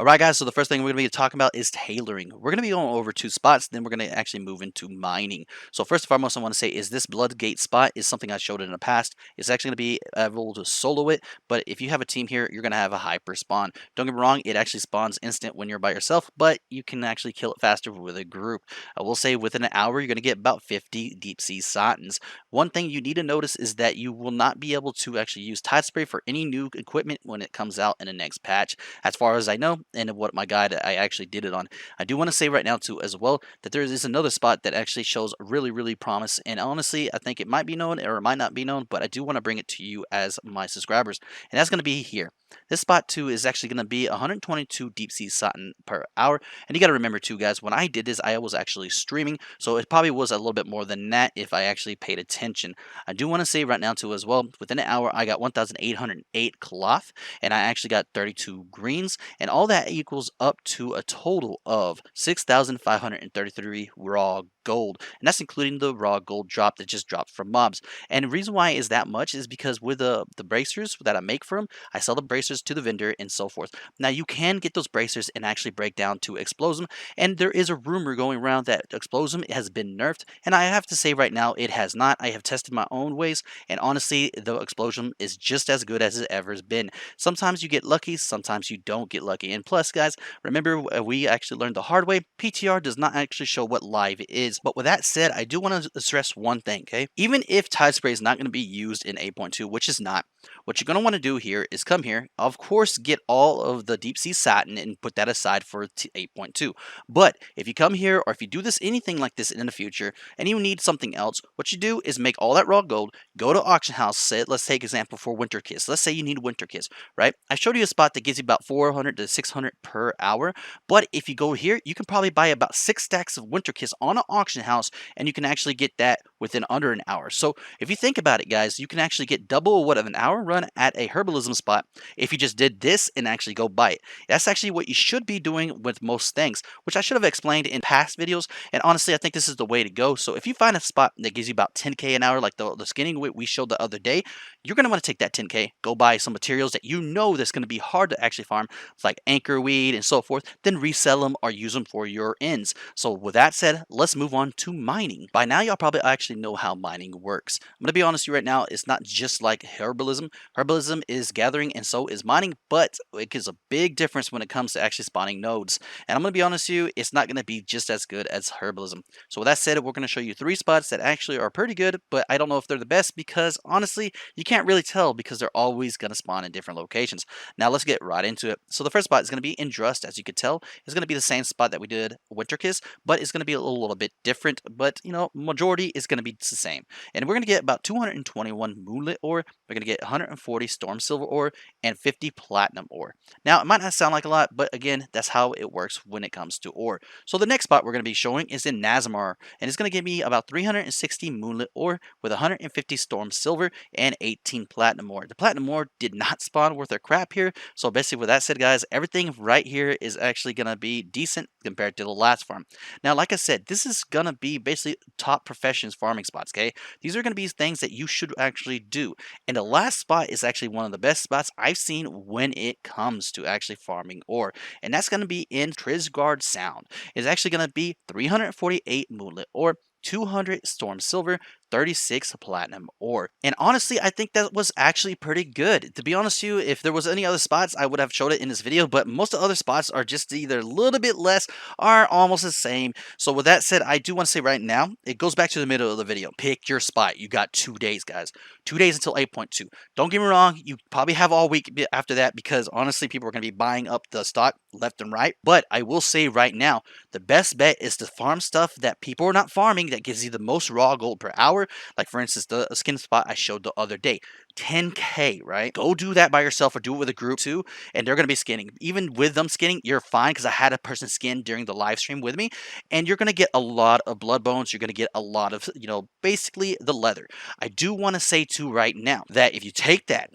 Alright guys, so the first thing we're going to be talking about is tailoring. We're going to be going over two spots, then we're going to actually move into mining. So first and foremost, I want to say is this Bloodgate spot is something I showed in the past. It's actually going to be able to solo it, but if you have a team here, you're going to have a hyper spawn. Don't get me wrong, it actually spawns instant when you're by yourself, but you can actually kill it faster with a group. I will say within an hour, you're going to get about 50 deep sea satins. One thing you need to notice is that you will not be able to actually use tide spray for any new equipment when it comes out in the next patch, as far as I know, and what my guide I actually did it on. I do want to say right now too as well that there is another spot that actually shows really promise, and honestly I think it might be known or it might not be known, but I do want to bring it to you as my subscribers, and that's going to be here. This spot too is actually going to be 122 deep sea satin per hour, and you got to remember too guys, when I did this I was actually streaming, so it probably was a little bit more than that if I actually paid attention. I do want to say right now too as well, within an hour I got 1,808 cloth, and I actually got 32 greens, and all that equals up to a total of 6,533 raw gold, and that's including the raw gold drop that just dropped from mobs. And the reason why is that much is because with the bracers that I make for them, I sell the bracers to the vendor and so forth. Now you can get those bracers and actually break down to explosive, and there is a rumor going around that explosive has been nerfed, and I have to say right now it has not. I have tested my own ways, and honestly the explosion is just as good as it ever has been. Sometimes you get lucky, sometimes you don't get lucky, and plus guys, remember we actually learned the hard way, PTR does not actually show what live is. But with that said, I do want to stress one thing, okay? Even if tide spray is not going to be used in 8.2, which is not, what you're going to want to do here is come here, of course get all of the deep sea satin and put that aside for 8.2. But if you come here, or if you do this anything like this in the future and you need something else, what you do is make all that raw gold, go to auction house, say, let's take example for winter kiss, let's say you need winter kiss, right? I showed you a spot that gives you about 400 to 600 per hour, but if you go here you can probably buy about 6 stacks of winter kiss on an auction house, and you can actually get that within under an hour. So if you think about it guys, you can actually get double what of an hour run at a herbalism spot if you just did this and actually go buy it. That's actually what you should be doing with most things, which I should have explained in past videos, and honestly I think this is the way to go. So if you find a spot that gives you about 10k an hour like the skinning we showed the other day, you're going to want to take that 10k, go buy some materials that you know that's going to be hard to actually farm, like anchor weed and so forth, then resell them or use them for your ends. So with that said, let's move on to mining. By now y'all probably actually know how mining works. I'm going to be honest with you right now, it's not just like herbalism. Herbalism is gathering and so is mining, but it gives a big difference when it comes to actually spawning nodes. And I'm going to be honest with you, it's not going to be just as good as herbalism. So with that said, we're going to show you 3 spots that actually are pretty good, but I don't know if they're the best because honestly, you can't really tell because they're always going to spawn in different locations. Now let's get right into it. So the first spot is going to be in Drust, as you could tell. It's going to be the same spot that we did Winter Kiss, but it's going to be a little bit different, but you know, majority is going to be the same. And we're going to get about 221 Monelite Ore, we're going to get 140 Storm Silver Ore, and 50 Platinum Ore. Now it might not sound like a lot, but again, that's how it works when it comes to ore. So the next spot we're going to be showing is in Nazamar, and it's going to give me about 360 Monelite Ore with 150 Storm Silver and 18 Platinum Ore. The Platinum Ore did not spawn worth their crap here, so basically with that said guys, everything right here is actually going to be decent compared to the last farm. Now like I said, this is going to be basically top professions farming spots, okay? These are going to be things that you should actually do, and the last spot is actually one of the best spots I've seen when it comes to actually farming ore, and that's going to be in Trisgard Sound. It's actually going to be 348 Moonlit Ore, 200 Storm Silver, 36 Platinum Ore. And honestly, I think that was actually pretty good. To be honest with you, if there was any other spots, I would have showed it in this video, but most of the other spots are just either a little bit less or almost the same. So with that said, I do want to say right now, it goes back to the middle of the video. Pick your spot. You got 2 days, guys. 2 days until 8.2. Don't get me wrong, you probably have all week after that because honestly, people are going to be buying up the stock left and right. But I will say right now, the best bet is to farm stuff that people are not farming that gives you the most raw gold per hour. Like for instance, the skin spot I showed the other day, 10k, right? Go do that by yourself or do it with a group too, and they're going to be skinning. Even with them skinning, you're fine because I had a person skin during the live stream with me, and you're going to get a lot of blood bones. You're going to get a lot of, you know, basically the leather. I do want to say too right now that if you take that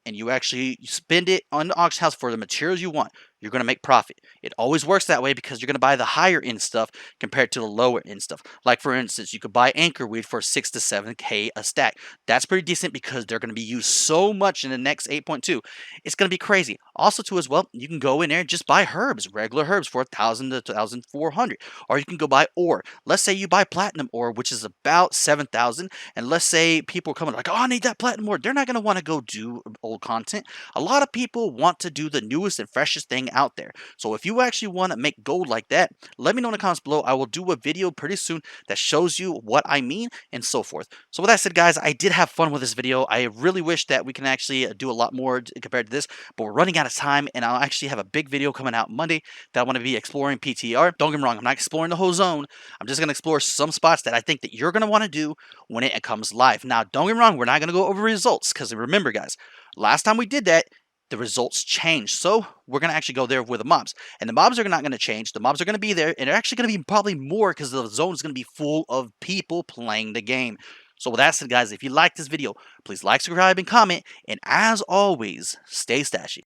and you actually spend it on the auction house for the materials you want, you're going to make profit. It always works that way because you're going to buy the higher end stuff compared to the lower end stuff. Like for instance, you could buy anchor weed for 6 to 7K a stack. That's pretty decent because they're going to be used so much in the next 8.2. It's going to be crazy. Also too as well, you can go in there and just buy herbs, regular herbs for 1,000 to 1,400. Or you can go buy ore. Let's say you buy platinum ore, which is about 7,000, and let's say people are coming like, "Oh, I need that platinum ore." They're not going to want to go do old content. A lot of people want to do the newest and freshest thing out there. So if you actually want to make gold like that, let me know in the comments below. I will do a video pretty soon that shows you what I mean and so forth. So with that said, guys, I did have fun with this video. I really wish that we can actually do a lot more compared to this, but we're running out of time, and I'll actually have a big video coming out Monday that I want to be exploring PTR. Don't get me wrong, I'm not exploring the whole zone. I'm just going to explore some spots that I think that you're going to want to do when it comes live. Now, don't get me wrong, we're not going to go over results because remember, guys, last time we did that, the results changed. So we're going to actually go there with the mobs. And the mobs are not going to change. The mobs are going to be there. And they're actually going to be probably more because the zone is going to be full of people playing the game. So with that said, guys, if you like this video, please like, subscribe, and comment. And as always, stay stashy.